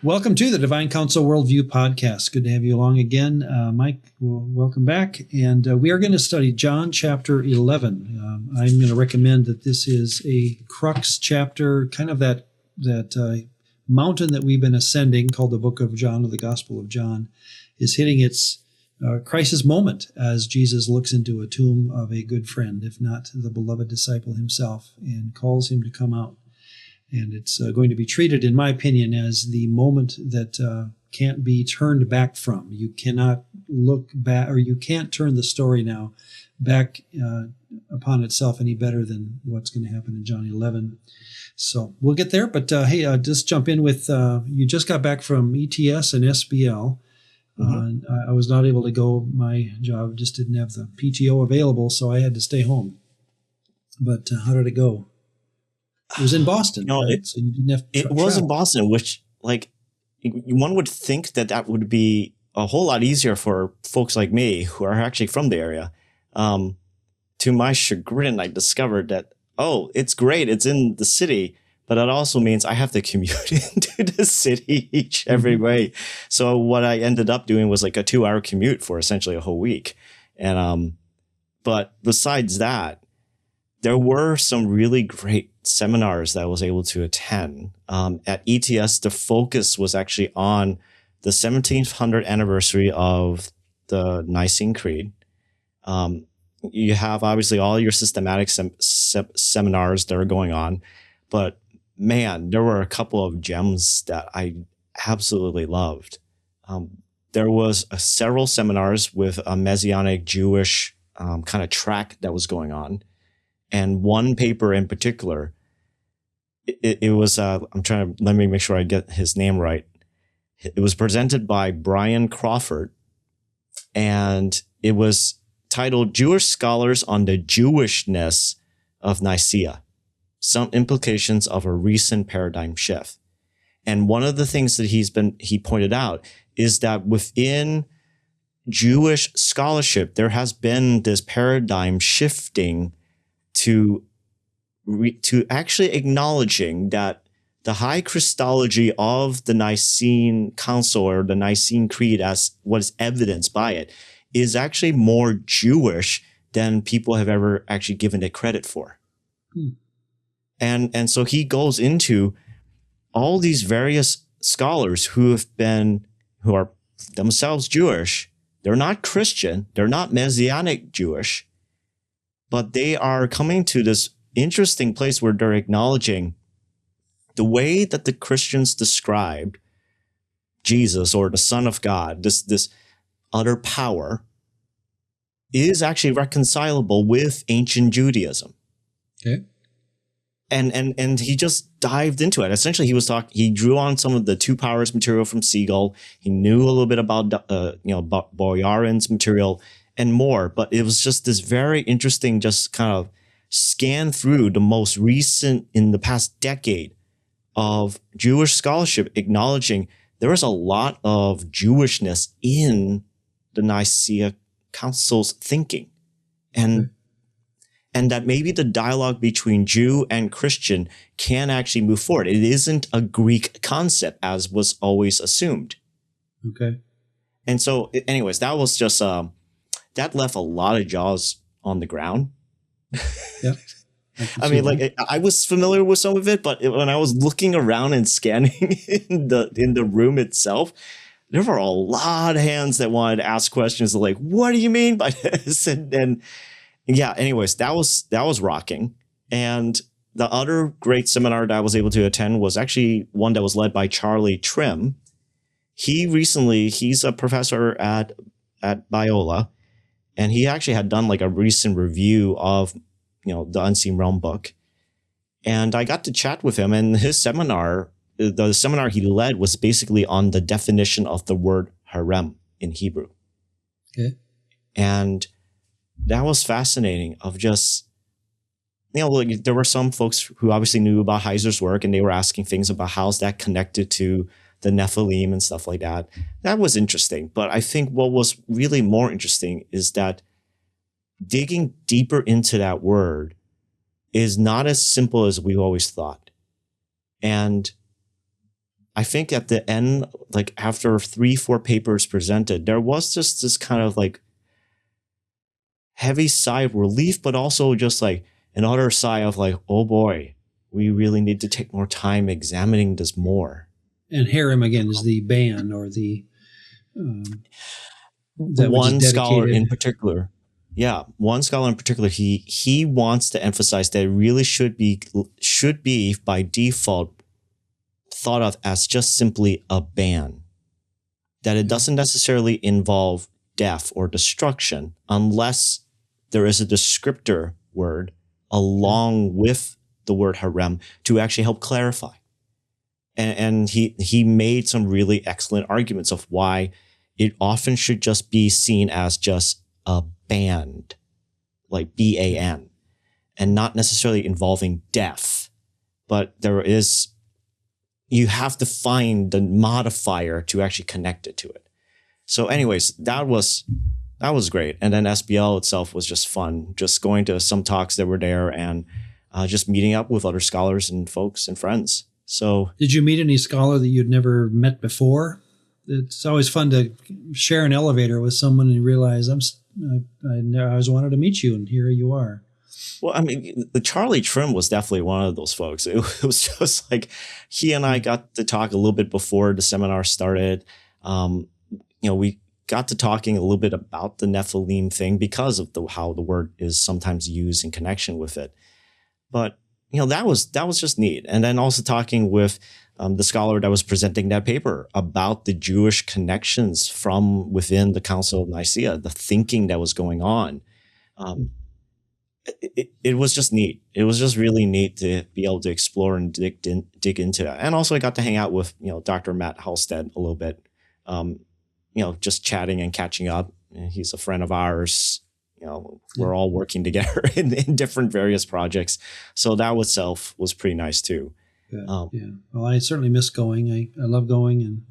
Welcome to the Divine Counsel Worldview podcast. Good to have you along again. Mike, welcome back. And we are going to study John chapter 11. I'm going to recommend that this is a crux chapter, kind of that mountain that we've been ascending called the book of John, or the Gospel of John, is hitting its crisis moment as Jesus looks into a tomb of a good friend, if not the beloved disciple himself, and calls him to come out. And it's going to be treated, in my opinion, as the moment that can't be turned back from. You cannot look back, or you can't turn the story now back upon itself any better than what's going to happen in John 11. So we'll get there. But hey, just jump in with, you just got back from ETS and SBL. I was not able to go. My job just didn't have the PTO available, so I had to stay home. But how did it go? It was in Boston, right? So you didn't have to was in Boston, which, like, one would think that would be a whole lot easier for folks like me who are actually from the area. To my chagrin, I discovered that, it's great, it's in the city, but it also means I have to commute into the city every way. So what I ended up doing was like a 2-hour commute for essentially a whole week. And but besides that, there were some really great seminars that I was able to attend. At ETS, the focus was actually on the 1700th anniversary of the Nicene Creed. You have obviously all your systematic seminars that are going on, but man, there were a couple of gems that I absolutely loved. There was several seminars with a Messianic Jewish kind of track that was going on. And one paper in particular, it was, let me make sure I get his name right. It was presented by Brian Crawford, and it was titled Jewish Scholars on the Jewishness of Nicaea, Some Implications of a Recent Paradigm Shift. And one of the things that he pointed out is that within Jewish scholarship, there has been this paradigm shifting to actually acknowledging that the high Christology of the Nicene Council, or the Nicene Creed, as what is evidenced by it, is actually more Jewish than people have ever actually given it credit for. And so he goes into all these various scholars who are themselves Jewish. They're not Christian. They're not Messianic Jewish. But they are coming to this interesting place where they're acknowledging the way that the Christians described Jesus, or the Son of God, this utter power, is actually reconcilable with ancient Judaism. Okay. And he just dived into it. Essentially, he drew on some of the Two Powers material from Siegel. He knew a little bit about Boyarin's material and more, but it was just this very interesting, just kind of scan through the most recent, in the past decade, of Jewish scholarship acknowledging there is a lot of Jewishness in the Nicaea Council's thinking. And that maybe the dialogue between Jew and Christian can actually move forward. It isn't a Greek concept as was always assumed. Okay. And so anyways, that was just, that left a lot of jaws on the ground. Yep. I mean, like, I was familiar with some of it, but when I was looking around and scanning in the room itself, there were a lot of hands that wanted to ask questions like, what do you mean by this? And yeah, anyways, that was rocking. And the other great seminar that I was able to attend was actually one that was led by Charlie Trim. He's a professor at Biola, and he actually had done like a recent review of, the Unseen Realm book. And I got to chat with him, and his seminar, the seminar he led, was basically on the definition of the word harem in Hebrew. Okay. And that was fascinating, of just, like, there were some folks who obviously knew about Heiser's work, and they were asking things about how's that connected to the Nephilim and stuff like that. That was interesting. But I think what was really more interesting is that digging deeper into that word is not as simple as we always thought. And I think at the end, like after 3-4 papers presented, there was just this kind of like heavy sigh of relief, but also just like another sigh of like, oh boy, we really need to take more time examining this more. And harem again is the ban or the one scholar in particular. Yeah, one scholar in particular, he wants to emphasize that it really should be by default thought of as just simply a ban. That it doesn't necessarily involve death or destruction unless there is a descriptor word along with the word harem to actually help clarify. And he made some really excellent arguments of why it often should just be seen as just a band, like BAN, and not necessarily involving death. But you have to find the modifier to actually connect it to it. So anyways, that was great. And then SBL itself was just fun, just going to some talks that were there and just meeting up with other scholars and folks and friends. So did you meet any scholar that you'd never met before? It's always fun to share an elevator with someone and realize I always wanted to meet you, and here you are. Well, I mean, the Charlie Trim was definitely one of those folks. It was just like he and I got to talk a little bit before the seminar started. We got to talking a little bit about the Nephilim thing because of how the word is sometimes used in connection with it. But that was just neat. And then also talking with the scholar that was presenting that paper about the Jewish connections from within the Council of Nicaea, the thinking that was going on. It was just neat. It was just really neat to be able to explore and dig into that. And also I got to hang out with, Dr. Matt Halstead a little bit, just chatting and catching up. He's a friend of ours. We're all working together in different various projects. So that itself was pretty nice too. Yeah. Well, I certainly miss going. I love going. And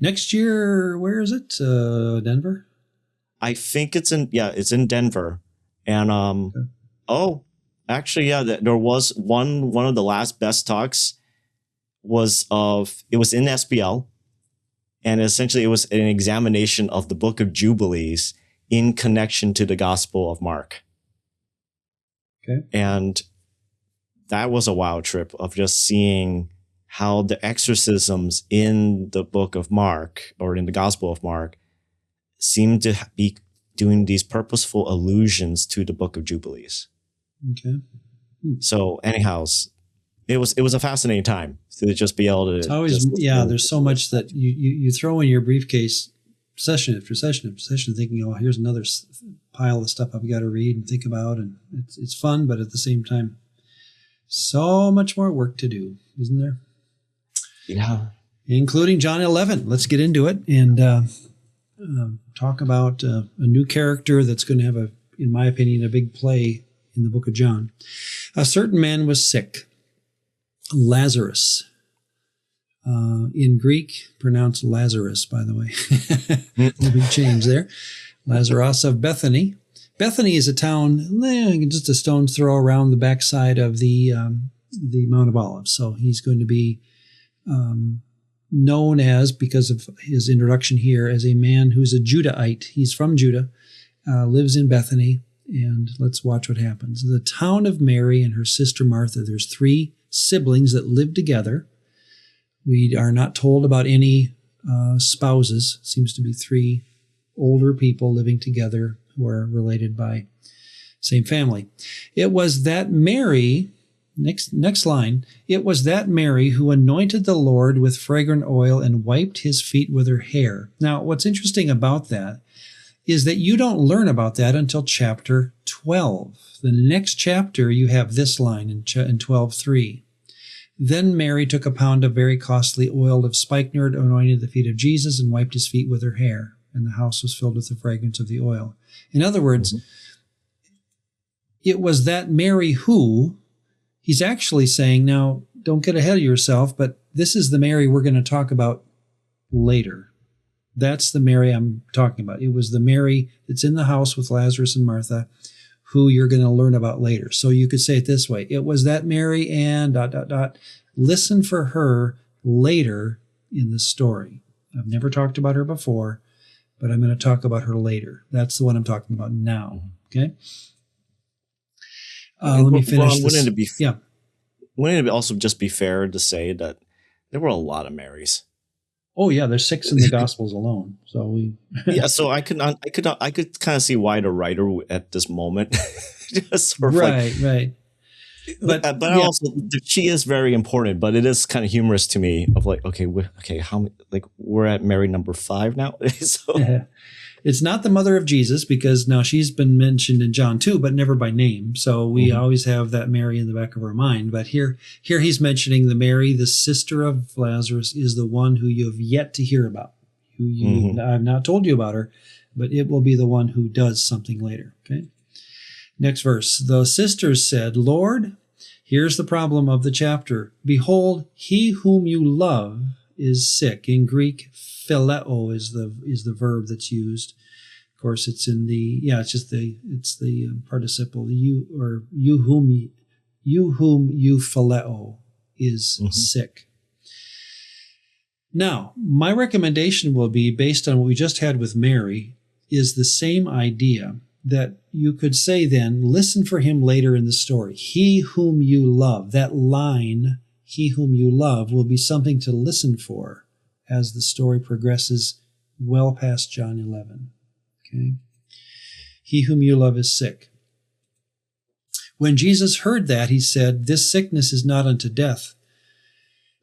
next year, where is it? Denver? I think it's in Denver. And, there was one of the last best talks it was in SBL. And essentially it was an examination of the Book of Jubilees in connection to the Gospel of Mark. Okay. And that was a wild trip of just seeing how the exorcisms in the Book of Mark or in the Gospel of Mark seem to be doing these purposeful allusions to the Book of Jubilees. Okay. So anyhow, it was a fascinating time to just be able to. It's always, there's so much that you throw in your briefcase session after session after session thinking, here's another pile of stuff I've got to read and think about. And it's fun, but at the same time, so much more work to do, isn't there? Yeah. Including John 11. Let's get into it and talk about a new character that's going to have, in my opinion, a big play in the book of John. A certain man was sick, Lazarus. In Greek, pronounced Lazarus, by the way. No big change there. Lazarus of Bethany. Bethany is a town just a stone's throw around the backside of the Mount of Olives. So he's going to be known as, because of his introduction here, as a man who's a Judahite. He's from Judah, lives in Bethany, and let's watch what happens. The town of Mary and her sister Martha. There's 3 siblings that live together. We are not told about any spouses. Seems to be 3 older people living together who are related by same family. It was that Mary, next line, it was that Mary who anointed the Lord with fragrant oil and wiped his feet with her hair. Now, what's interesting about that is that you don't learn about that until chapter 12. The next chapter, you have this line in 12:3. Then Mary took a pound of very costly oil of spikenard, anointed the feet of Jesus, and wiped his feet with her hair. And the house was filled with the fragrance of the oil. In other words, it was that Mary who, he's actually saying, now, don't get ahead of yourself, but this is the Mary we're going to talk about later. That's the Mary I'm talking about. It was the Mary that's in the house with Lazarus and Martha, who you're going to learn about later. So you could say it this way. It was that Mary and ... Listen for her later in the story. I've never talked about her before, but I'm going to talk about her later. That's the one I'm talking about now. Okay? Let me finish Ron, this. Wouldn't it also just be fair to say that there were a lot of Marys? Oh yeah, there's 6 in the Gospels alone. So so I could kind of see why the writer at this moment just sort of right. But also she is very important. But it is kind of humorous to me of like, how many, like we're at Mary number 5 now. So it's not the mother of Jesus, because now she's been mentioned in John 2, but never by name. So we always have that Mary in the back of our mind. But here he's mentioning the Mary, the sister of Lazarus, is the one who you have yet to hear about. I've not told you about her, but it will be the one who does something later. Okay. Next verse. The sisters said, Lord, here's the problem of the chapter. Behold, he whom you love is sick. In Greek, phileo is the verb that's used. Of course, it's in the it's the participle. You whom you phileo is sick. Now, my recommendation will be, based on what we just had with Mary, is the same idea, that you could say then, listen for him later in the story. He whom you love, that line, he whom you love, will be something to listen for as the story progresses well past John 11. Okay? He whom you love is sick. When Jesus heard that, he said, this sickness is not unto death,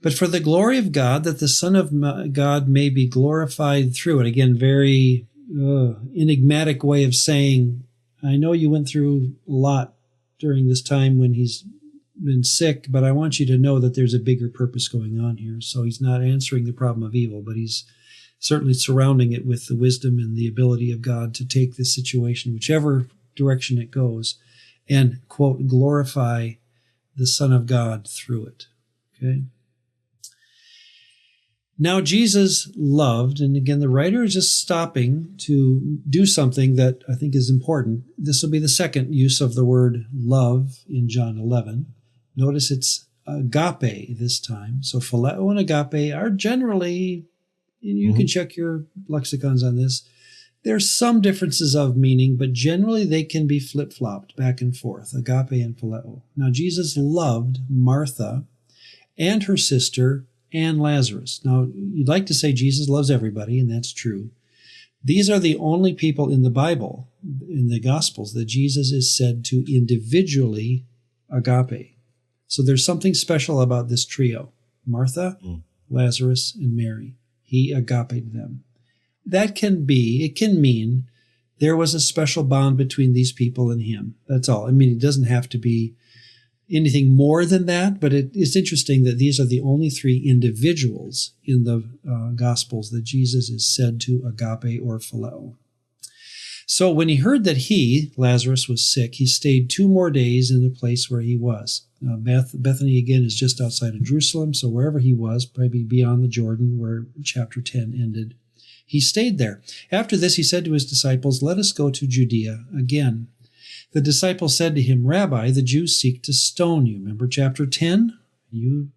but for the glory of God, that the Son of God may be glorified through it. Again, very enigmatic way of saying, I know you went through a lot during this time when he's been sick, but I want you to know that there's a bigger purpose going on here. So he's not answering the problem of evil, but he's certainly surrounding it with the wisdom and the ability of God to take this situation, whichever direction it goes, and, quote, glorify the Son of God through it. Okay? Now, Jesus loved, and again, the writer is just stopping to do something that I think is important. This will be the second use of the word love in John 11. Notice it's agape this time. So phileo and agape are generally, and you can check your lexicons on this, there's some differences of meaning, but generally they can be flip-flopped back and forth, agape and phileo. Now, Jesus loved Martha and her sister and Lazarus. Now, you'd like to say Jesus loves everybody, and that's true. These are the only people in the Bible, in the Gospels, that Jesus is said to individually agape. So there's something special about this trio, Martha, Lazarus, and Mary. He agape'd them. It can mean there was a special bond between these people and him. That's all. I mean, it doesn't have to be anything more than that, but it's interesting that these are the only 3 individuals in the Gospels that Jesus is said to agape or phileo. So when he heard that Lazarus, was sick, he stayed 2 more days in the place where he was. Bethany, again, is just outside of Jerusalem, so wherever he was, probably beyond the Jordan, where chapter 10 ended. He stayed there. After this, he said to his disciples, let us go to Judea again. The disciples said to him, Rabbi, the Jews seek to stone you. Remember chapter 10? You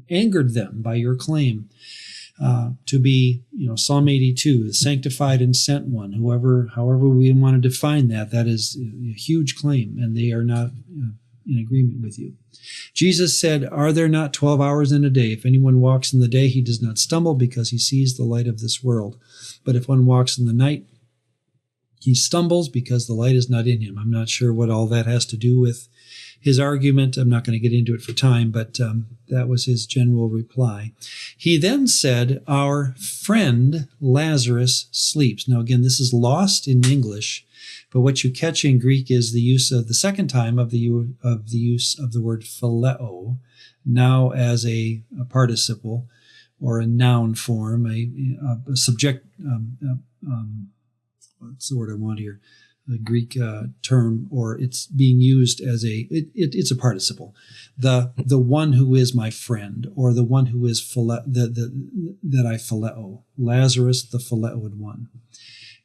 angered them by your claim to be, Psalm 82, the sanctified and sent one. However we want to define that is a huge claim, and they are not in agreement with you. Jesus said, are there not 12 hours in a day? If anyone walks in the day, he does not stumble because he sees the light of this world. But if one walks in the night, he stumbles because the light is not in him. I'm not sure what all that has to do with his argument. I'm not going to get into it for time, but that was his general reply. He then said, our friend Lazarus sleeps. Now, again, this is lost in English, but what you catch in Greek is the use of the second time of the use of the word phileo, now as a participle or a noun form, a subject. What's the word I want here? A Greek term, or it's being used as it's a participle. The one who is my friend, or the one who is that I phileo. Lazarus, the phileoed one.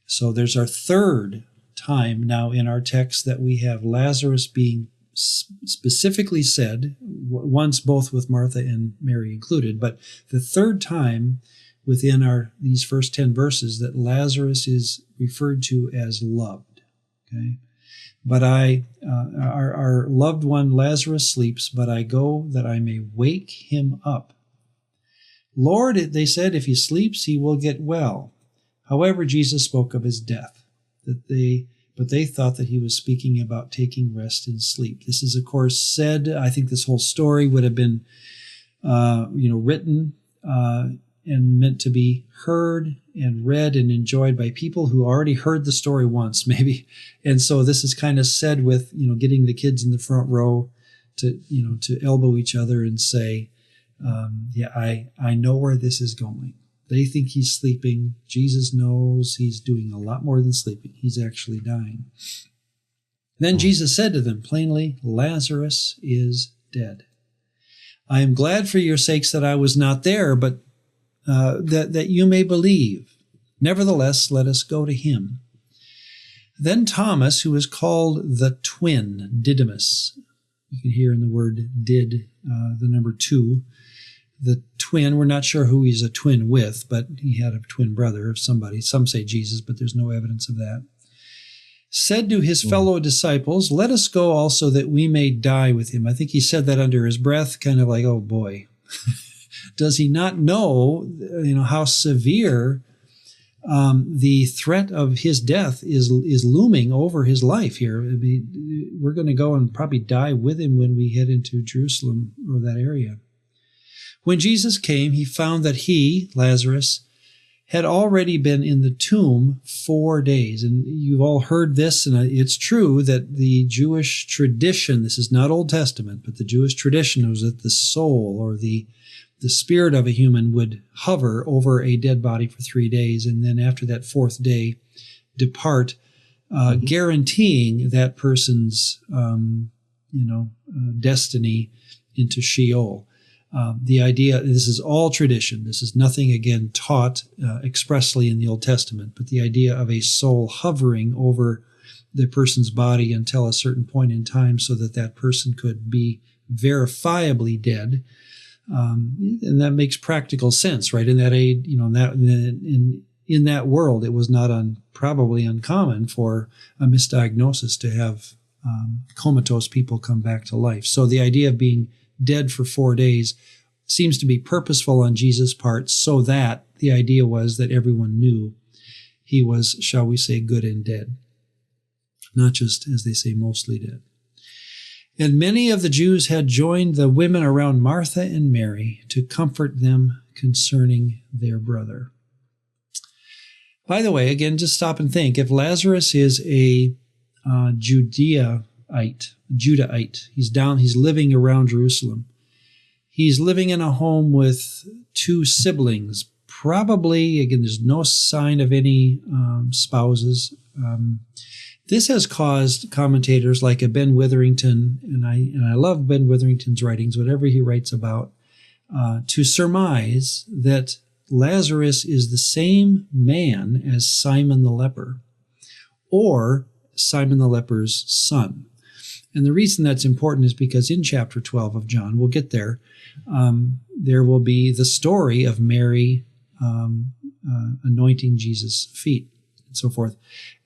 So there's our third time now in our text that we have Lazarus being specifically said, once both with Martha and Mary included, but the third time within these first 10 verses that Lazarus is referred to as loved. Okay, but our loved one Lazarus sleeps, but I go that I may wake him up. Lord, they said, if he sleeps, he will get well. However, Jesus spoke of his death, but they thought that he was speaking about taking rest in sleep. This is, of course, said, I think this whole story would have been, written and meant to be heard and read and enjoyed by people who already heard the story once, maybe. And so this is kind of said with, getting the kids in the front row to elbow each other and say, I know where this is going. They think he's sleeping. Jesus knows he's doing a lot more than sleeping. He's actually dying. Then Jesus said to them plainly, Lazarus is dead. I am glad for your sakes that I was not there, but that you may believe. Nevertheless, let us go to him. Then Thomas, who is called the twin, Didymus, you can hear in the word did, the number 2, the twin, we're not sure who he's a twin with, but he had a twin brother of somebody. Some say Jesus, but there's no evidence of that. Said to his fellow disciples, let us go also that we may die with him. I think he said that under his breath, kind of like, oh boy. Does he not know, how severe the threat of his death is looming over his life here? I mean, we're going to go and probably die with him when we head into Jerusalem or that area. When Jesus came, he found that he, Lazarus, had already been in the tomb 4 days. And you've all heard this, and it's true that the Jewish tradition, this is not Old Testament, but the Jewish tradition was that the soul or the spirit of a human would hover over a dead body for 3 days, and then after that 4th day, depart, guaranteeing that person's, destiny into Sheol. The idea, this is all tradition. This is nothing, again, taught expressly in the Old Testament, but the idea of a soul hovering over the person's body until a certain point in time so that that person could be verifiably dead. And that makes practical sense, right? In that age, in that world, it was not probably uncommon for a misdiagnosis to have comatose people come back to life. So the idea of being dead for 4 days seems to be purposeful on Jesus' part, so that the idea was that everyone knew he was, shall we say, good and dead, not just, as they say, mostly dead. And many of the Jews had joined the women around Martha and Mary to comfort them concerning their brother. By the way, again, just stop and think. If Lazarus is a Judahite, he's living around Jerusalem. He's living in a home with 2 siblings. Probably, again, there's no sign of any spouses. This has caused commentators like a Ben Witherington, and I love Ben Witherington's writings, whatever he writes about, to surmise that Lazarus is the same man as Simon the leper, or Simon the leper's son. And the reason that's important is because in chapter 12 of John, we'll get there, there will be the story of Mary anointing Jesus' feet, and so forth.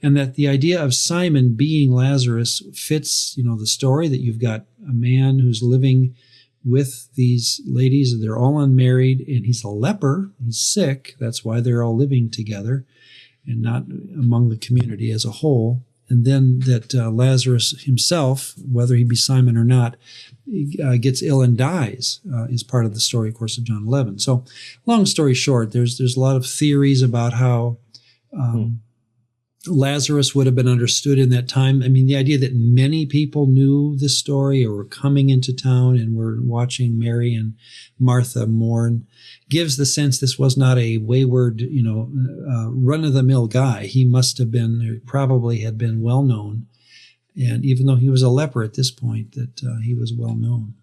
And that the idea of Simon being Lazarus fits, the story that you've got a man who's living with these ladies, and they're all unmarried, and he's a leper, he's sick, that's why they're all living together and not among the community as a whole. And then that Lazarus himself, whether he be Simon or not, gets ill and dies, is part of the story, of course, of John 11. So long story short, there's a lot of theories about how Lazarus would have been understood in that time. I mean, the idea that many people knew this story or were coming into town and were watching Mary and Martha mourn gives the sense this was not a wayward, run-of-the-mill guy. He must have been, or probably had been well known. And even though he was a leper at this point, that he was well known.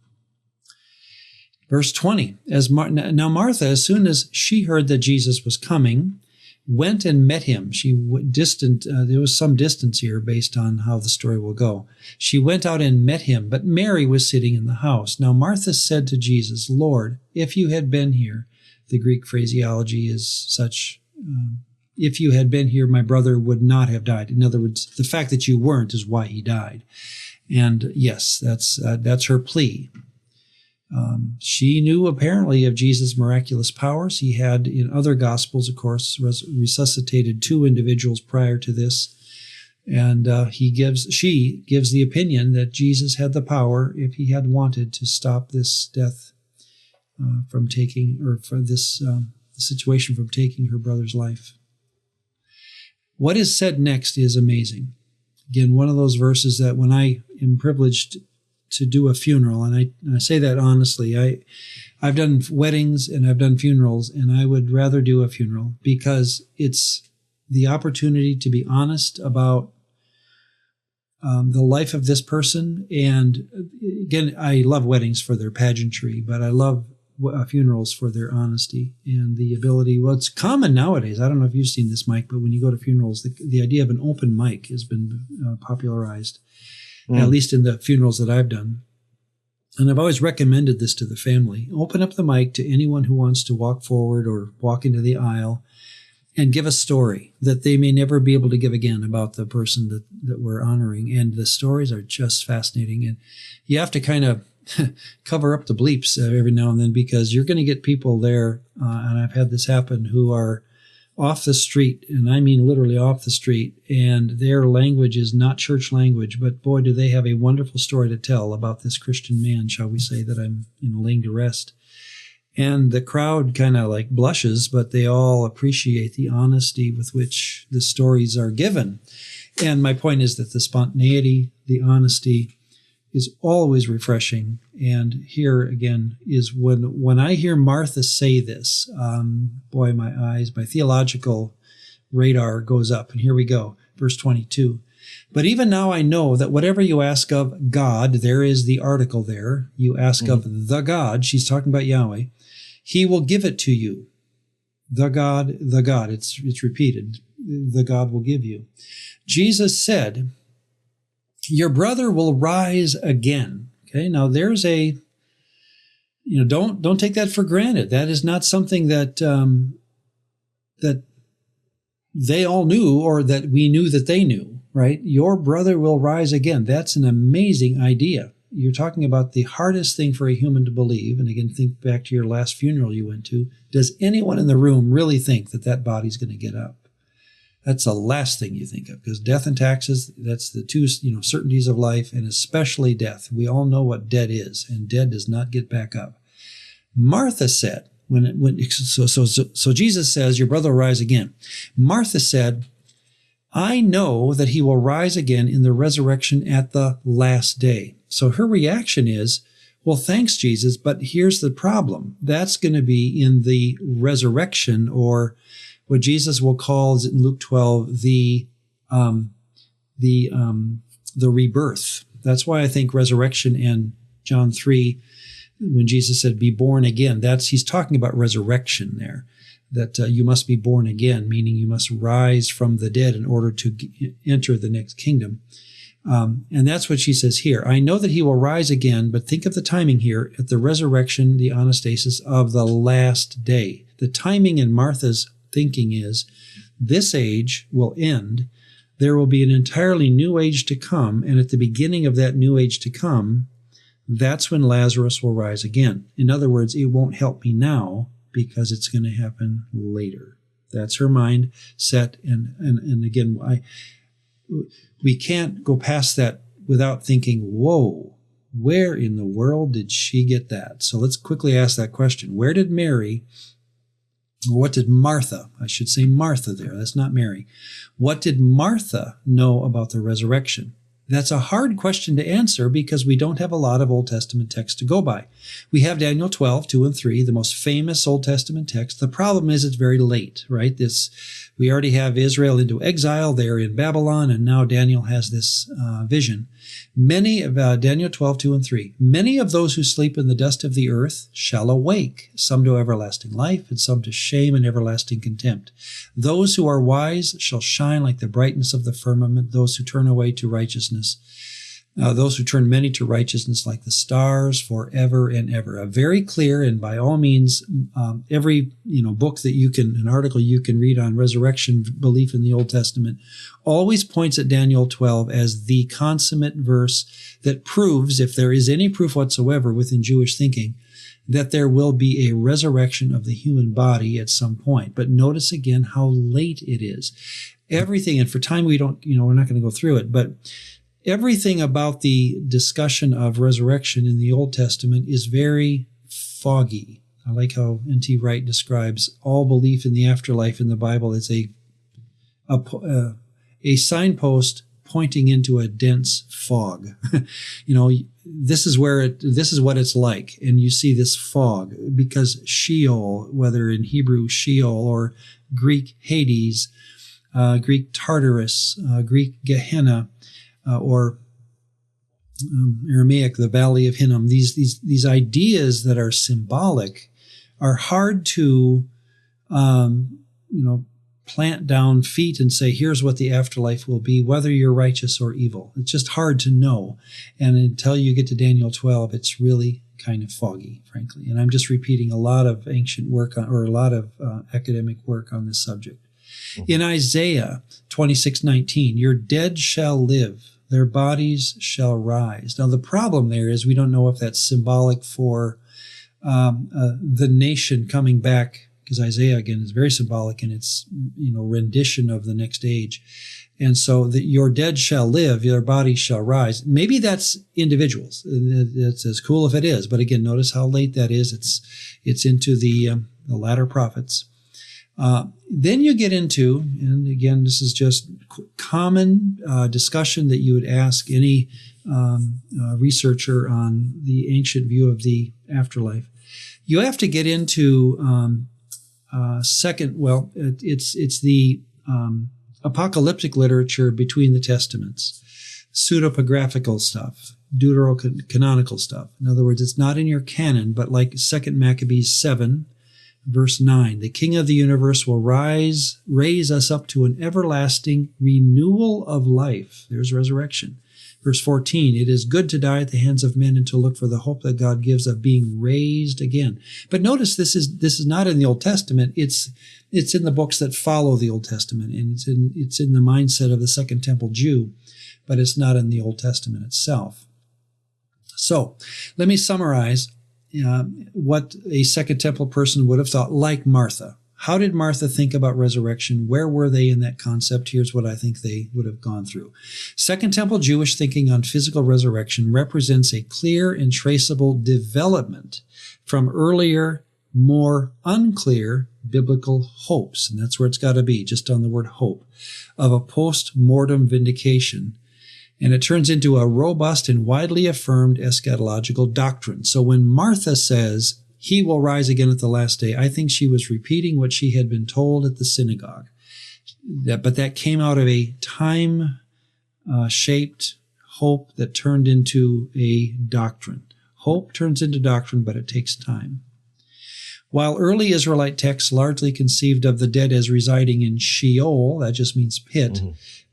Verse 20, now Martha, as soon as she heard that Jesus was coming, went and met him. There was some distance here based on how the story will go. She went out and met him, but Mary was sitting in the house. Now Martha said to Jesus, Lord, if you had been here, the Greek phraseology is such, if you had been here, my brother would not have died. In other words, the fact that you weren't is why he died. And yes, that's her plea. She knew apparently of Jesus' miraculous powers. He had, in other Gospels, of course, resuscitated 2 individuals prior to this. And she gives the opinion that Jesus had the power, if he had wanted, to stop this death from taking, or for this situation from taking her brother's life. What is said next is amazing. Again, one of those verses that when I am privileged to do a funeral, and I say that honestly, I've done weddings and I've done funerals, and I would rather do a funeral because it's the opportunity to be honest about the life of this person. And again, I love weddings for their pageantry, but I love funerals for their honesty and the ability. Well, it's common nowadays. I don't know if you've seen this, Mike, but when you go to funerals, the idea of an open mic has been popularized, at least in the funerals that I've done. And I've always recommended this to the family. Open up the mic to anyone who wants to walk forward or walk into the aisle and give a story that they may never be able to give again about the person that we're honoring. And the stories are just fascinating. And you have to kind of cover up the bleeps every now and then, because you're going to get people there, and I've had this happen, who are off the street, and I mean literally off the street, and their language is not church language, but boy, do they have a wonderful story to tell about this Christian man, shall we say, that I'm laying to rest. And the crowd kind of like blushes, but they all appreciate the honesty with which the stories are given. And my point is that the spontaneity, the honesty, is always refreshing. And here again is when I hear Martha say this, boy, my theological radar goes up. And here we go, verse 22. But even now I know that whatever you ask of God, there is the article there, you ask of the God, she's talking about Yahweh, he will give it to you. The God, it's repeated, the God will give you. Jesus said, your brother will rise again. Okay, now there's don't take that for granted. That is not something that that they all knew, or that we knew that they knew, right? Your brother will rise again. That's an amazing idea. You're talking about the hardest thing for a human to believe. And again, think back to your last funeral you went to. Does anyone in the room really think that body's going to get up? That's the last thing you think of, because death and taxes, that's the two, certainties of life, and especially death. We all know what dead is, and dead does not get back up. Martha said, so Jesus says, your brother will rise again. Martha said, I know that he will rise again in the resurrection at the last day. So her reaction is, well, thanks, Jesus, but here's the problem. That's going to be in the resurrection, or what Jesus will call in Luke 12 the rebirth. That's why I think resurrection and John 3, when Jesus said, be born again, he's talking about resurrection there, that you must be born again, meaning you must rise from the dead in order to enter the next kingdom. And that's what she says here. I know that he will rise again, but think of the timing here, at the resurrection, the anastasis of the last day. The timing in Martha's thinking is, this age will end. There will be an entirely new age to come. And at the beginning of that new age to come, that's when Lazarus will rise again. In other words, it won't help me now because it's going to happen later. That's her mind set. And again, we can't go past that without thinking, whoa, where in the world did she get that? So let's quickly ask that question. Where did what did Martha, I should say Martha there, that's not Mary. What did Martha know about the resurrection? That's a hard question to answer because we don't have a lot of Old Testament text to go by. We have Daniel 12, 2 and 3, the most famous Old Testament text. The problem is it's very late, right? We already have Israel into exile. They're in Babylon, and now Daniel has this vision. Many of Daniel 12:2-3. Many of those who sleep in the dust of the earth shall awake, some to everlasting life, and some to shame and everlasting contempt. Those who are wise shall shine like the brightness of the firmament. Those who turn away to righteousness, those who turn many to righteousness like the stars forever and ever. A very clear, and by all means, every book that you can, an article you can read on resurrection belief in the Old Testament, always points at Daniel 12 as the consummate verse that proves, if there is any proof whatsoever within Jewish thinking, that there will be a resurrection of the human body at some point. But notice again how late it is. Everything, and for time we're not going to go through it, but everything about the discussion of resurrection in the Old Testament is very foggy. I like how N.T. Wright describes all belief in the afterlife in the Bible as a signpost pointing into a dense fog. This is what it's like, and you see this fog because Sheol, whether in Hebrew Sheol or Greek Hades, Greek Tartarus, Greek Gehenna, or Aramaic, the Valley of Hinnom. These ideas that are symbolic are hard to, plant down feet and say, here's what the afterlife will be, whether you're righteous or evil. It's just hard to know. And until you get to Daniel 12, it's really kind of foggy, frankly. And I'm just repeating a lot of ancient work or a lot of academic work on this subject. In Isaiah 26:19, your dead shall live, their bodies shall rise. Now, the problem there is we don't know if that's symbolic for the nation coming back, because Isaiah, again, is very symbolic in its rendition of the next age. And so that your dead shall live, their bodies shall rise. Maybe that's individuals. It's as cool if it is. But again, notice how late that is. It's into the latter prophets. Then you get into, and again, this is just common discussion that you would ask any researcher on the ancient view of the afterlife. You have to get into it's the apocalyptic literature between the testaments, pseudepigraphical stuff, deuterocanonical stuff. In other words, it's not in your canon, but like 2 Maccabees 7, Verse 9, the King of the universe will raise us up to an everlasting renewal of life. There's resurrection. Verse 14, it is good to die at the hands of men and to look for the hope that God gives of being raised again. But notice this is not in the Old Testament. It's in the books that follow the Old Testament, and it's in the mindset of the Second Temple Jew, but it's not in the Old Testament itself. So let me summarize what a Second Temple person would have thought, like Martha. How did Martha think about resurrection? Where were they in that concept? Here's what I think they would have gone through. Second Temple Jewish thinking on physical resurrection represents a clear and traceable development from earlier, more unclear biblical hopes. And that's where it's got to be, just on the word hope, of a post-mortem vindication. And it turns into a robust and widely affirmed eschatological doctrine. So when Martha says, he will rise again at the last day, I think she was repeating what she had been told at the synagogue. But that came out of a time-shaped hope that turned into a doctrine. Hope turns into doctrine, but it takes time. While early Israelite texts largely conceived of the dead as residing in Sheol, that just means pit,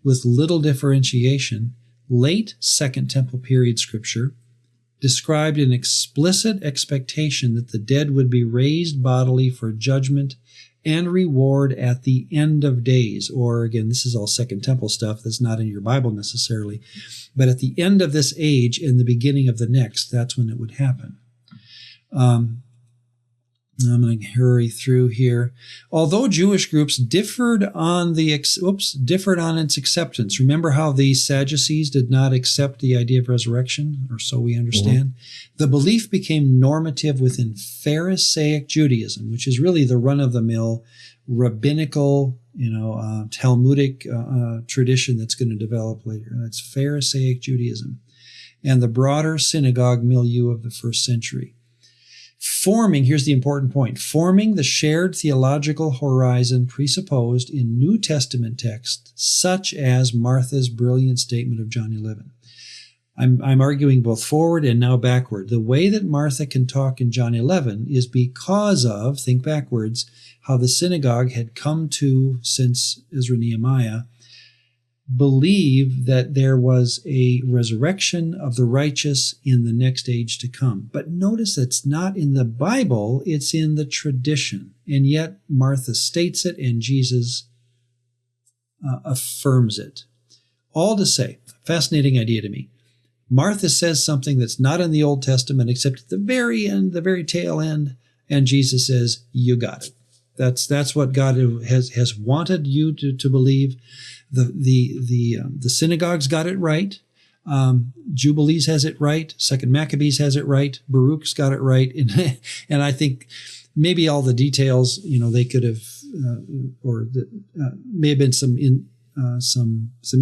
with little differentiation, late Second Temple period scripture described an explicit expectation that the dead would be raised bodily for judgment and reward at the end of days. Or again, this is all Second Temple stuff that's not in your Bible necessarily, but at the end of this age and the beginning of the next, that's when it would happen. I'm going to hurry through here. Although Jewish groups differed on its acceptance. Remember how the Sadducees did not accept the idea of resurrection, or so we understand? The belief became normative within Pharisaic Judaism, which is really the run-of-the-mill rabbinical, Talmudic tradition that's going to develop later. That's Pharisaic Judaism, and the broader synagogue milieu of the first century. Here's the important point, forming the shared theological horizon presupposed in New Testament texts, such as Martha's brilliant statement of John 11. I'm arguing both forward and now backward. The way that Martha can talk in John 11 is because of, think backwards, how the synagogue had come to, since Ezra Nehemiah, believe that there was a resurrection of the righteous in the next age to come. But notice it's not in the Bible, it's in the tradition. And yet Martha states it and Jesus affirms it. All to say, fascinating idea to me. Martha says something that's not in the Old Testament except at the very end, the very tail end, and Jesus says, you got it. That's what God has wanted you to believe. The synagogues got it right. Jubilees has it right. Second Maccabees has it right. Baruch's got it right. And I think maybe all the details, they could have, may have been some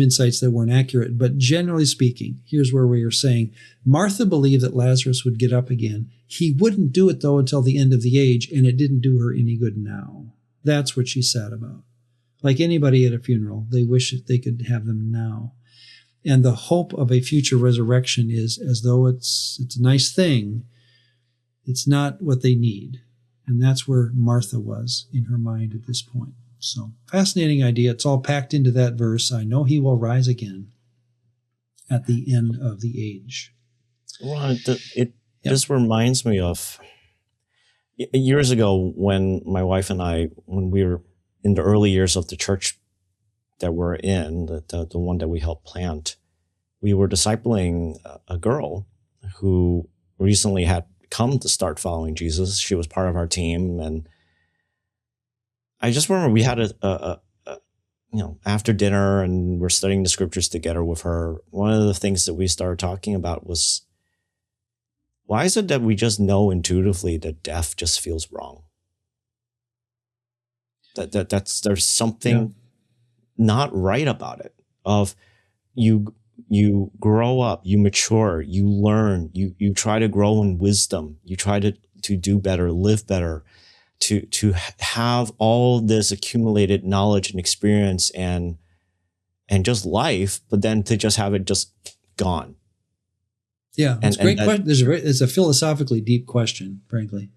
insights that weren't accurate. But generally speaking, here's where we are saying Martha believed that Lazarus would get up again. He wouldn't do it, though, until the end of the age, and it didn't do her any good now. That's what she's sad about. Like anybody at a funeral, they wish that they could have them now. And the hope of a future resurrection is as though it's a nice thing. It's not what they need. And that's where Martha was in her mind at this point. So fascinating idea. It's all packed into that verse. I know he will rise again at the end of the age. Well, this reminds me of years ago when my wife and I, when we were in the early years of the church that we're in, the one that we helped plant, we were discipling a girl who recently had come to start following Jesus. She was part of our team, and I just remember we had after dinner and we're studying the scriptures together with her. One of the things that we started talking about was, why is it that we just know intuitively that death just feels wrong? There's something not right about it. Of you grow up, you mature, you learn, you try to grow in wisdom, you try to do better, live better, to have all this accumulated knowledge and experience and just life, but then to just have it just gone. Yeah, it's a great question. It's a philosophically deep question, frankly.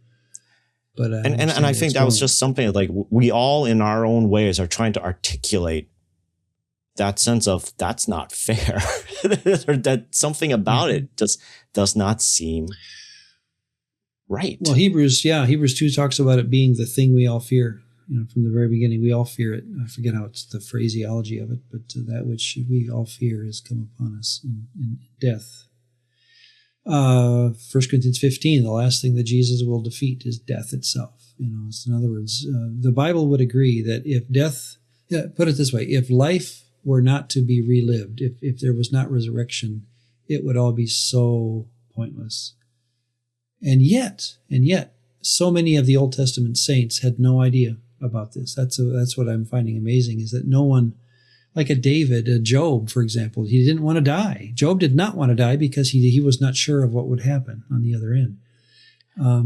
But and I think that was just something like we all in our own ways are trying to articulate that sense of that's not fair, or that something about it just does not seem right. Well, Hebrews 2 talks about it being the thing we all fear. From the very beginning, we all fear it. I forget how it's the phraseology of it, but that which we all fear has come upon us in death. 1 Corinthians 15, the last thing that Jesus will defeat is death itself. In other words, the Bible would agree that if death, put it this way, if life were not to be relived, if there was not resurrection, it would all be so pointless. And yet, so many of the Old Testament saints had no idea about this. That's what I'm finding amazing, is that no one, like Job, for example, he didn't want to die. Job did not want to die because he was not sure of what would happen on the other end.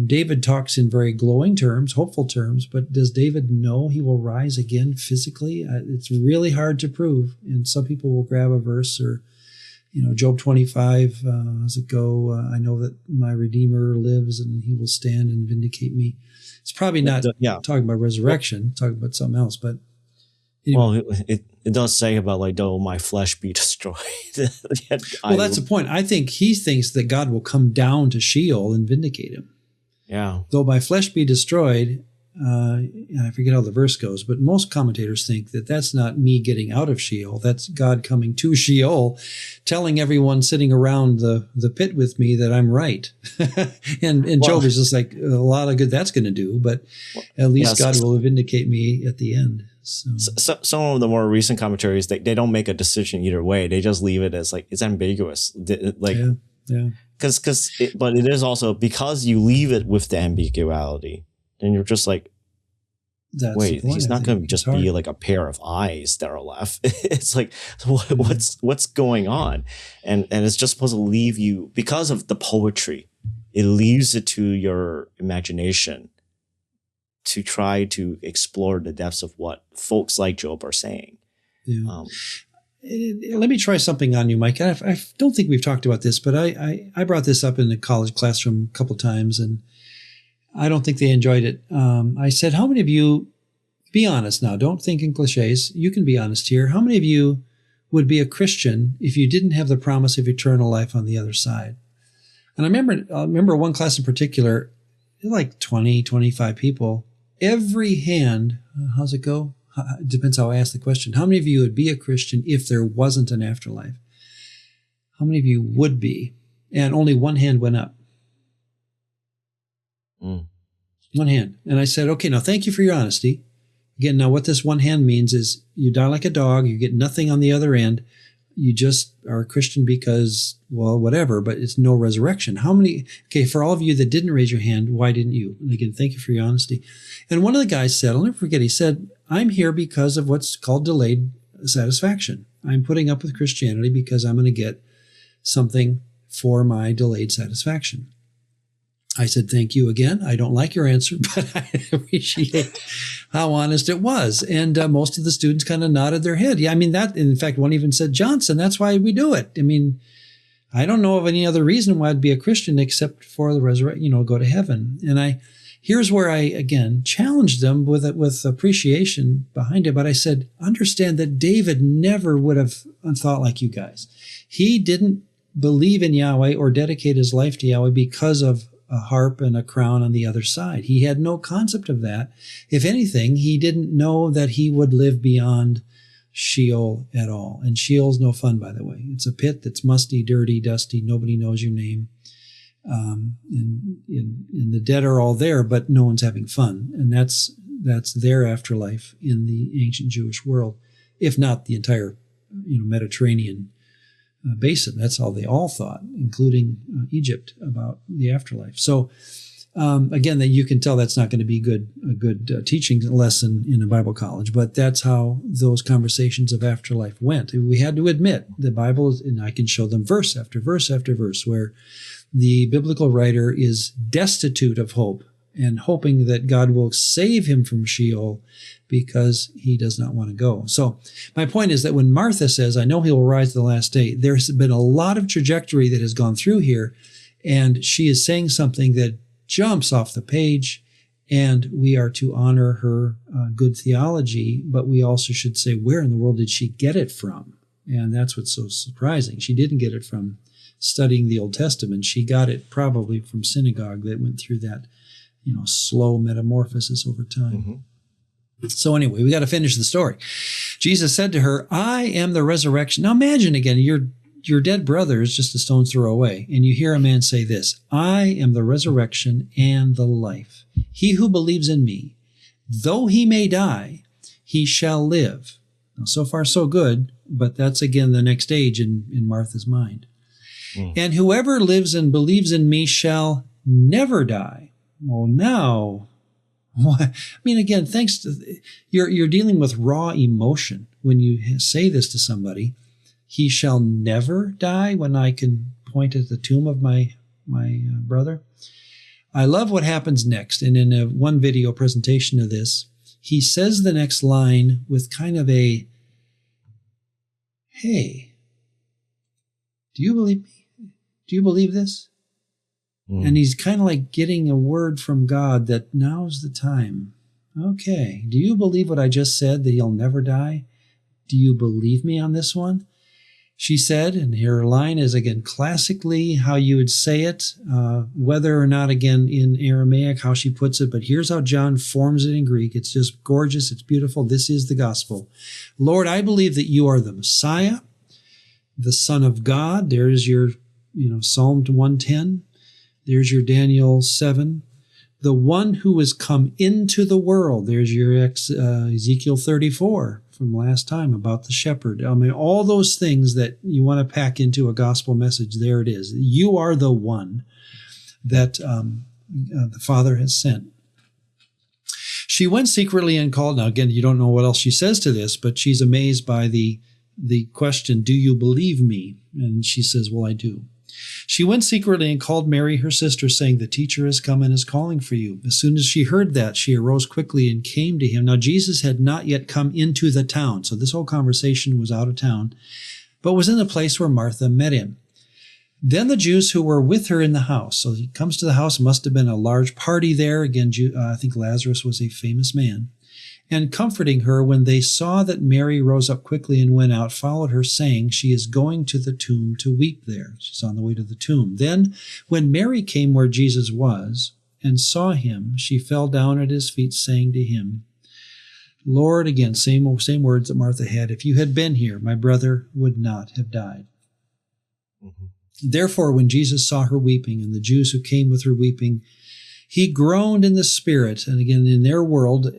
David talks in very glowing terms, hopeful terms, but does David know he will rise again physically? It's really hard to prove, and some people will grab a verse or, Job 25, how's it go? I know that my Redeemer lives and he will stand and vindicate me. It's probably not talking about resurrection, talking about something else, but anyway. Well, it does say about like, though my flesh be destroyed. Well, that's the point. I think he thinks that God will come down to Sheol and vindicate him. Yeah. Though my flesh be destroyed, I forget how the verse goes, but most commentators think that that's not me getting out of Sheol. That's God coming to Sheol, telling everyone sitting around the pit with me that I'm right. and Job is just like, a lot of good that's going to do, but at least God will vindicate me at the end. So some of the more recent commentaries, they don't make a decision either way. They just leave it as like, it's ambiguous. Like, yeah. But it is also because you leave it with the ambiguity, and you're just like, wait, he's not going to just be like a pair of eyes that are left. It's like, what's going on? And it's just supposed to leave you, because of the poetry, it leaves it to your imagination to try to explore the depths of what folks like Job are saying. Yeah. let me try something on you, Mike. I don't think we've talked about this, but I brought this up in the college classroom a couple times, and I don't think they enjoyed it. I said, how many of you, be honest now, don't think in cliches. You can be honest here. How many of you would be a Christian if you didn't have the promise of eternal life on the other side? And I remember one class in particular, like 20, 25 people. Every hand, how's it go? It depends how I ask the question. How many of you would be a Christian if there wasn't an afterlife? How many of you would be? And only one hand went up. One hand. And I said, okay, now thank you for your honesty. Again, now what this one hand means is you die like a dog, you get nothing on the other end. You just are a Christian because, well, whatever, but it's no resurrection. How many, okay, for all of you that didn't raise your hand, why didn't you? And again, thank you for your honesty. And one of the guys said, I'll never forget, he said, I'm here because of what's called delayed satisfaction. I'm putting up with Christianity because I'm going to get something for my delayed satisfaction. I said, thank you again. I don't like your answer, but I appreciate how honest it was. And most of the students kind of nodded their head. Yeah, I mean, that, in fact, one even said, Johnson, that's why we do it. I mean, I don't know of any other reason why I'd be a Christian except for the resurrection, go to heaven. And here's where I, again, challenged them with appreciation behind it. But I said, understand that David never would have thought like you guys. He didn't believe in Yahweh or dedicate his life to Yahweh because of a harp and a crown on the other side. He had no concept of that. If anything, he didn't know that he would live beyond Sheol at all. And Sheol's no fun, by the way. It's a pit that's musty, dirty, dusty. Nobody knows your name. And the dead are all there, but no one's having fun. And that's their afterlife in the ancient Jewish world, if not the entire Mediterranean basin. That's how they all thought, including Egypt, about the afterlife. So again, that you can tell that's not going to be a good teaching lesson in a Bible college, but that's how those conversations of afterlife went. We had to admit the Bible, and I can show them verse after verse after verse, where the biblical writer is destitute of hope and hoping that God will save him from Sheol because he does not want to go. So my point is that when Martha says, I know he will rise the last day, there's been a lot of trajectory that has gone through here, and she is saying something that jumps off the page, and we are to honor her good theology, but we also should say, where in the world did she get it from? And that's what's so surprising. She didn't get it from studying the Old Testament. She got it probably from synagogue that went through that slow metamorphosis over time. Mm-hmm. So anyway, we got to finish the story. Jesus said to her, I am the resurrection. Now imagine again, your dead brother is just a stone's throw away, and you hear a man say this, I am the resurrection and the life. He who believes in me, though he may die, he shall live. Now, so far so good, but that's again the next stage in Martha's mind. And whoever lives and believes in me shall never die. Well, now, I mean, again, thanks to, you're dealing with raw emotion when you say this to somebody. He shall never die, when I can point at the tomb of my brother. I love what happens next. And in one video presentation of this, he says the next line with kind of a, hey, do you believe me? Do you believe this? And he's kind of like getting a word from God that now's the time. Okay, do you believe what I just said, that he'll never die? Do you believe me on this one? She said, and her line is again classically how you would say it, whether or not again in Aramaic, how she puts it, but here's how John forms it in Greek. It's just gorgeous. It's beautiful. This is the gospel. Lord, I believe that you are the Messiah, the Son of God. There's your, Psalm 110. There's your Daniel 7. The one who has come into the world. There's your Ezekiel 34 from last time about the shepherd. I mean, all those things that you want to pack into a gospel message, there it is. You are the one that the Father has sent. She went secretly and called. Now, again, you don't know what else she says to this, but she's amazed by the question, do you believe me? And she says, well, I do. She went secretly and called Mary, her sister, saying, "The teacher has come and is calling for you." As soon as she heard that, she arose quickly and came to him. Now, Jesus had not yet come into the town, so this whole conversation was out of town, but was in the place where Martha met him. Then the Jews who were with her in the house. So he comes to the house, must have been a large party there. Again, I think Lazarus was a famous man. And comforting her, when they saw that Mary rose up quickly and went out, followed her, saying, "She is going to the tomb to weep there." She's on the way to the tomb. Then, when Mary came where Jesus was and saw him, she fell down at his feet, saying to him, "Lord," again, same words that Martha had, "if you had been here, my brother would not have died." Mm-hmm. Therefore, when Jesus saw her weeping, and the Jews who came with her weeping, he groaned in the spirit. And again, in their world,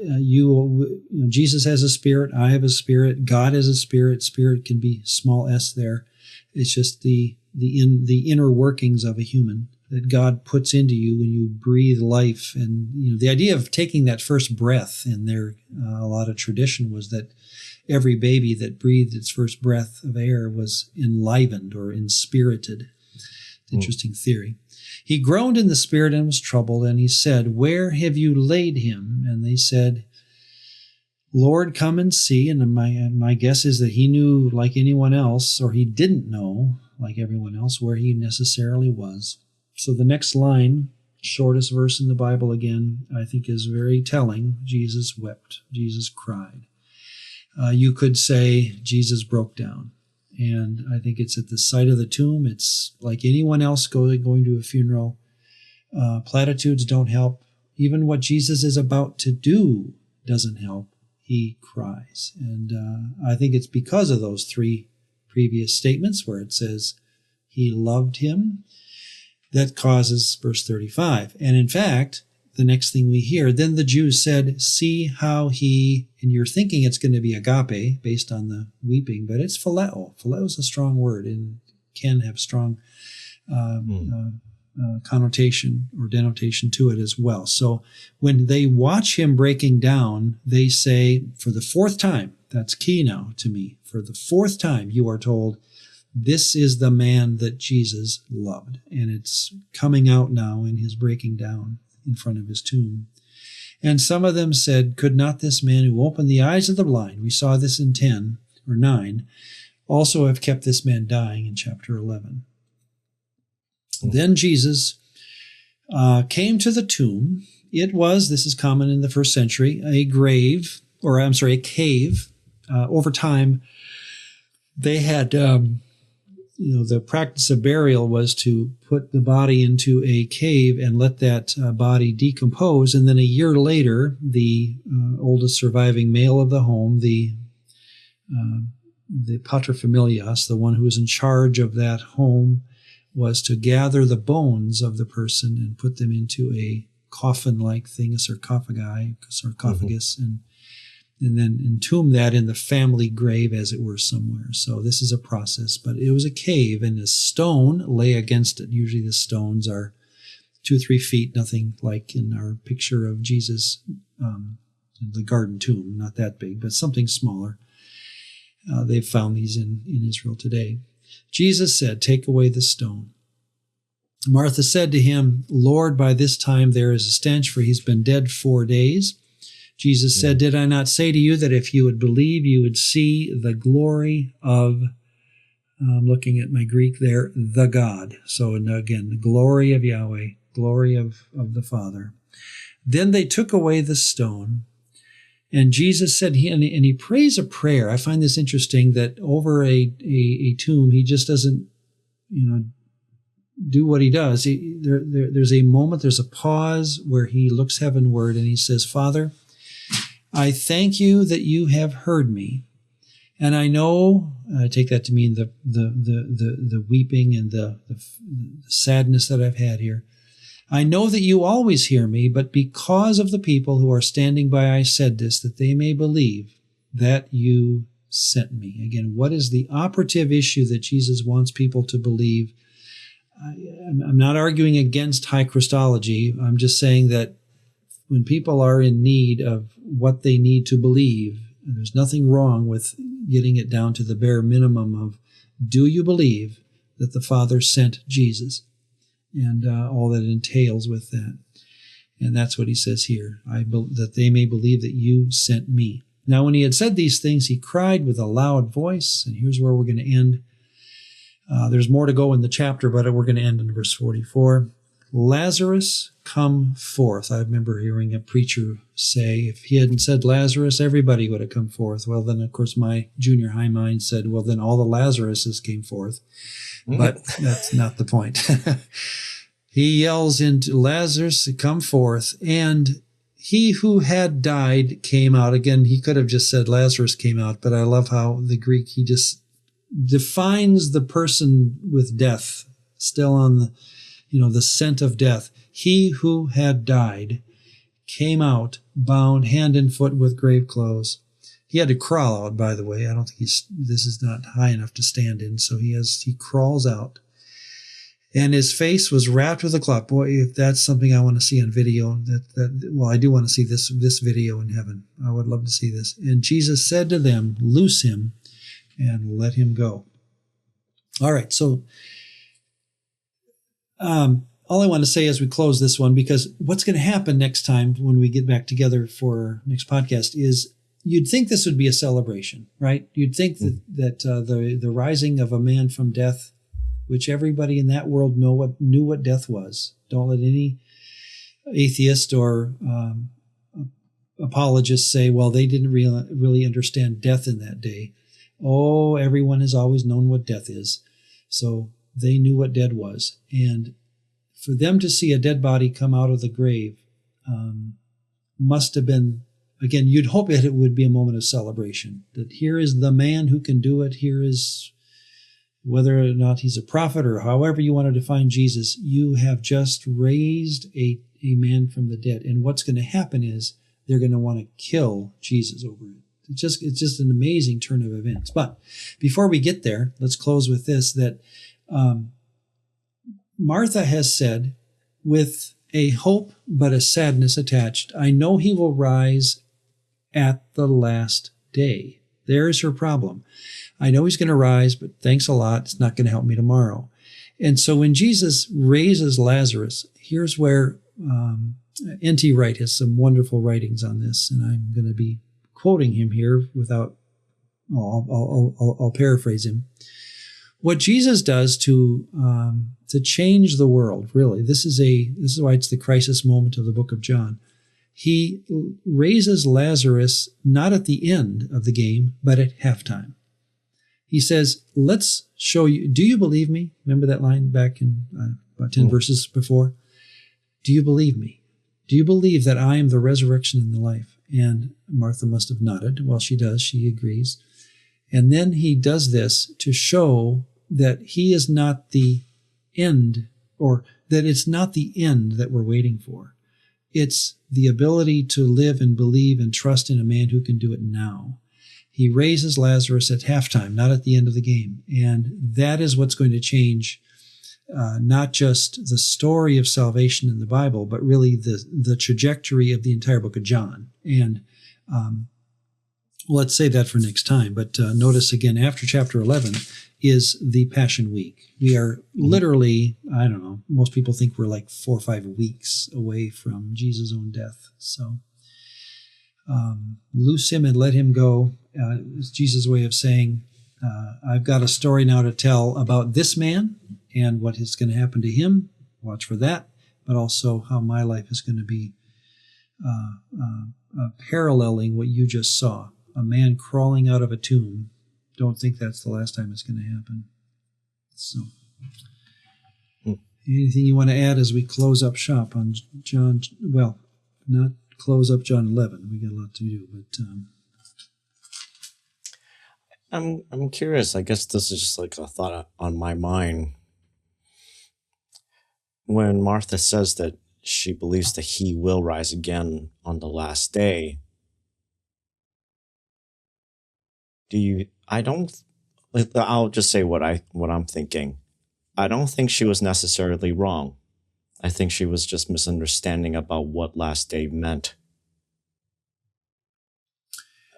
Jesus has a spirit, I have a spirit, God has a spirit. Spirit can be small s there. It's just the inner workings of a human that God puts into you when you breathe life. And the idea of taking that first breath in there, a lot of tradition was that every baby that breathed its first breath of air was enlivened or inspirited. Interesting theory. He groaned in the spirit and was troubled, and he said, "Where have you laid him?" And they said, "Lord, come and see." And my guess is that he knew, like anyone else, or he didn't know, like everyone else, where he necessarily was. So the next line, shortest verse in the Bible again, I think is very telling. Jesus wept. Jesus cried. You could say Jesus broke down. And I think it's at the site of the tomb. It's like anyone else going to a funeral. Platitudes don't help. Even what Jesus is about to do doesn't help. He cries. And I think it's because of those three previous statements where it says he loved him that causes verse 35. And in fact, the next thing we hear, then the Jews said, "See how he," and you're thinking it's going to be agape based on the weeping, but it's phileo. Phileo is a strong word and can have strong connotation or denotation to it as well. So when they watch him breaking down, they say for the fourth time, that's key now to me, for the fourth time you are told, this is the man that Jesus loved. And it's coming out now in his breaking down in front of his tomb. And some of them said, "Could not this man who opened the eyes of the blind," we saw this in 10 or 9, "also have kept this man dying," in chapter 11. Then Jesus came to the tomb. It was, this is common in the first century, a cave. Over time, they had the practice of burial was to put the body into a cave and let that body decompose. And then a year later, the oldest surviving male of the home, the paterfamilias, the one who was in charge of that home, was to gather the bones of the person and put them into a coffin-like thing, a sarcophagus, and then entomb that in the family grave, as it were, somewhere. So this is a process, but it was a cave, and a stone lay against it. Usually the stones are 2 or 3 feet, nothing like in our picture of Jesus, the garden tomb, not that big, but something smaller. They've found these in Israel today. Jesus said, "Take away the stone." Martha said to him, "Lord, by this time there is a stench, for he's been dead 4 days." Jesus said, "Did I not say to you that if you would believe, you would see the glory of," I'm looking at my Greek there, "the God." So again, the glory of Yahweh, glory of the Father. Then they took away the stone. And Jesus said, and he prays a prayer. I find this interesting that over a tomb, he just doesn't, do what he does. There's a moment, there's a pause where he looks heavenward and he says, "Father, I thank you that you have heard me. And I know," I take that to mean the weeping and the sadness that I've had here. "I know that you always hear me, but because of the people who are standing by, I said this, that they may believe that you sent me." Again, what is the operative issue that Jesus wants people to believe? I'm not arguing against high Christology. I'm just saying that when people are in need of what they need to believe, there's nothing wrong with getting it down to the bare minimum of, do you believe that the Father sent Jesus and all that entails with that. And that's what he says here, that they may believe that you sent me. Now, when he had said these things, he cried with a loud voice, and here's where we're going to end. There's more to go in the chapter, but we're going to end in verse 44. Lazarus, come forth. I remember hearing a preacher say, if he hadn't said Lazarus, everybody would have come forth. Well, then, of course, my junior high mind said, well, then all the Lazaruses came forth. But that's not the point. He yells into Lazarus, come forth, and he who had died came out. Again, he could have just said Lazarus came out, but I love how the Greek, he just defines the person with death, still on the scent of death. He who had died came out, bound hand and foot with grave clothes. He had to crawl out, by the way. I don't think this is not high enough to stand in, so he crawls out. And his face was wrapped with a cloth. Boy, if that's something I want to see on video, well, I do want to see this video in heaven. I would love to see this. And Jesus said to them, loose him and let him go. All right, so all I want to say as we close this one, because what's going to happen next time when we get back together for our next podcast is you'd think this would be a celebration, right? You'd think that the rising of a man from death, which everybody in that world knew what death was. Don't let any atheist or apologist say, well, they didn't really understand death in that day. Oh, everyone has always known what death is. So they knew what dead was. And for them to see a dead body come out of the grave must have been, again, you'd hope it would be a moment of celebration. That here is the man who can do it. Here is, whether or not he's a prophet or however you want to define Jesus, you have just raised a man from the dead. And what's going to happen is they're going to want to kill Jesus over it. It's just an amazing turn of events. But before we get there, let's close with this, that Martha has said, with a hope but a sadness attached, I know he will rise at the last day. There's her problem. I know he's going to rise, but thanks a lot. It's not going to help me tomorrow. And so when Jesus raises Lazarus, here's where N.T. Wright has some wonderful writings on this, and I'm going to be quoting him here without, I'll paraphrase him. What Jesus does to change the world, really, this is why it's the crisis moment of the book of John. He raises Lazarus not at the end of the game, but at halftime. He says, let's show you. Do you believe me? Remember that line back in about 10 verses before? Do you believe me? Do you believe that I am the resurrection and the life? And Martha must have nodded. Well, she does. She agrees. And then he does this to show that he is not the end, or that it's not the end that we're waiting for. It's the ability to live and believe and trust in a man who can do it now. He raises Lazarus at halftime, not at the end of the game. And that is what's going to change not just the story of salvation in the Bible, but really the trajectory of the entire book of John. And let's save that for next time. But notice again, after chapter 11 is the Passion Week. We are literally, I don't know, most people think we're like 4 or 5 weeks away from Jesus' own death. So loose him and let him go. It's Jesus' way of saying, I've got a story now to tell about this man and what is going to happen to him. Watch for that. But also how my life is going to be paralleling what you just saw. A man crawling out of a tomb. Don't think that's the last time it's going to happen. So, anything you want to add as we close up shop on John? Well, not close up John 11. We got a lot to do, but I'm curious. I guess this is just like a thought on my mind. When Martha says that she believes that he will rise again on the last day, I'll just say what I'm thinking. I don't think she was necessarily wrong. I think she was just misunderstanding about what last day meant.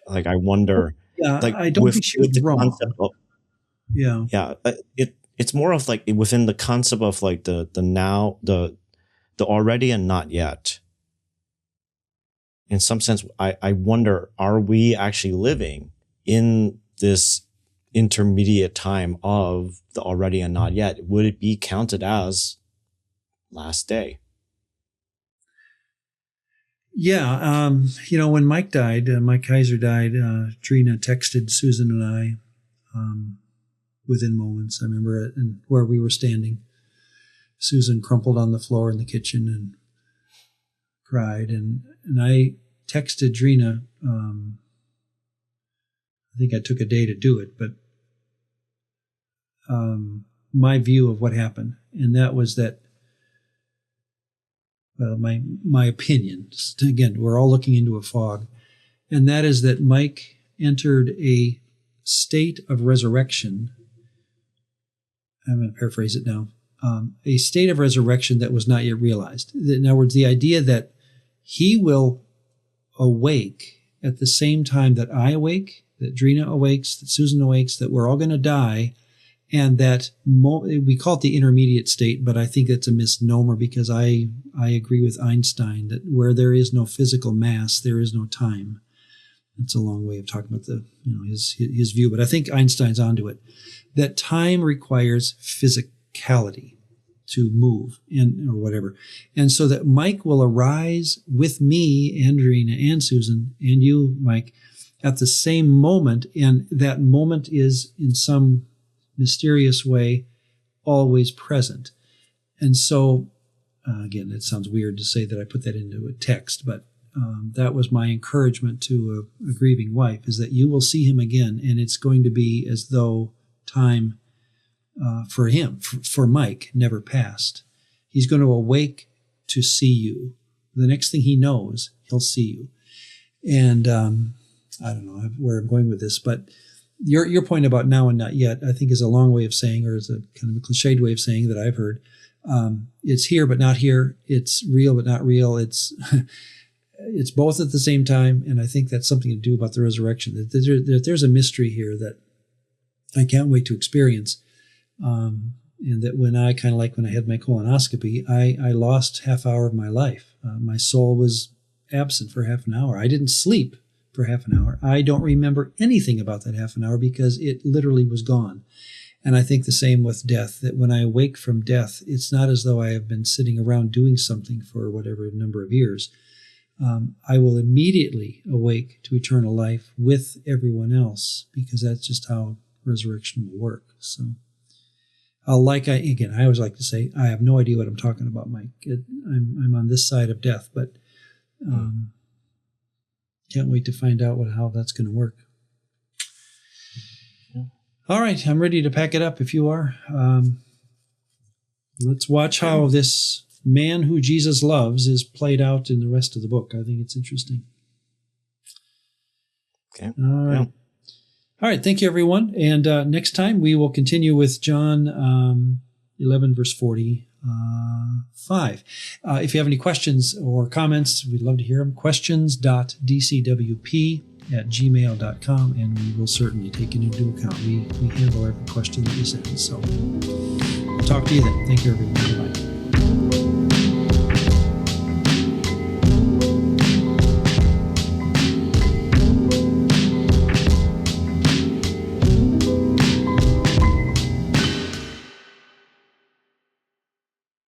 I wonder. Yeah, I don't think she was wrong. Yeah. it's more of like within the concept of like the now, the already and not yet. In some sense, I wonder, are we actually living in this intermediate time of the already and not yet? Would it be counted as last day? Yeah. When Mike died, Mike Kaiser died, Trina texted Susan and I within moments. I remember it, and where we were standing. Susan crumpled on the floor in the kitchen and cried. And I texted Trina. I think I took a day to do it, but my view of what happened. And that was that, my opinion, again, we're all looking into a fog, and that is that Mike entered a state of resurrection. I'm going to paraphrase it now. A state of resurrection that was not yet realized. In other words, the idea that he will awake at the same time that I awake, that Drina awakes, that Susan awakes, that we're all going to die, and that we call it the intermediate state, but I think it's a misnomer, because I agree with Einstein that where there is no physical mass, there is no time. That's a long way of talking about his view, but I think Einstein's onto it. That time requires physicality to move or whatever. And so that Mike will arise with me and Drina and Susan and you, Mike, at the same moment. And that moment is in some mysterious way always present. And so, again, it sounds weird to say that I put that into a text, but that was my encouragement to a grieving wife, is that you will see him again, and it's going to be as though time for him, for Mike, never passed. He's going to awake to see you. The next thing he knows, he'll see you. And I don't know where I'm going with this, but your point about now and not yet, I think, is a long way of saying, or is a kind of a cliched way of saying that I've heard. It's here but not here. It's real but not real. It's it's both at the same time, and I think that's something to do about the resurrection. That there's a mystery here that I can't wait to experience. And that when I had my colonoscopy, I lost half hour of my life. My soul was absent for half an hour. I didn't sleep for half an hour. I don't remember anything about that half an hour because it literally was gone. And I think the same with death, that when I awake from death, it's not as though I have been sitting around doing something for whatever number of years. I will immediately awake to eternal life with everyone else, because that's just how resurrection will work. So I always like to say, I have no idea what I'm talking about, Mike. I'm on this side of death, but can't wait to find out how that's going to work. Yeah. All right, I'm ready to pack it up if you are. Let's watch how this man who Jesus loves is played out in the rest of the book. I think it's interesting. Okay. All right. Yeah. All right, thank you, everyone. And next time we will continue with John 11, verse 45. If you have any questions or comments, we'd love to hear them. questions.dcwp@gmail.com, and we will certainly take it into account. We handle every question that you send. So we'll talk to you then. Thank you, everyone. Bye.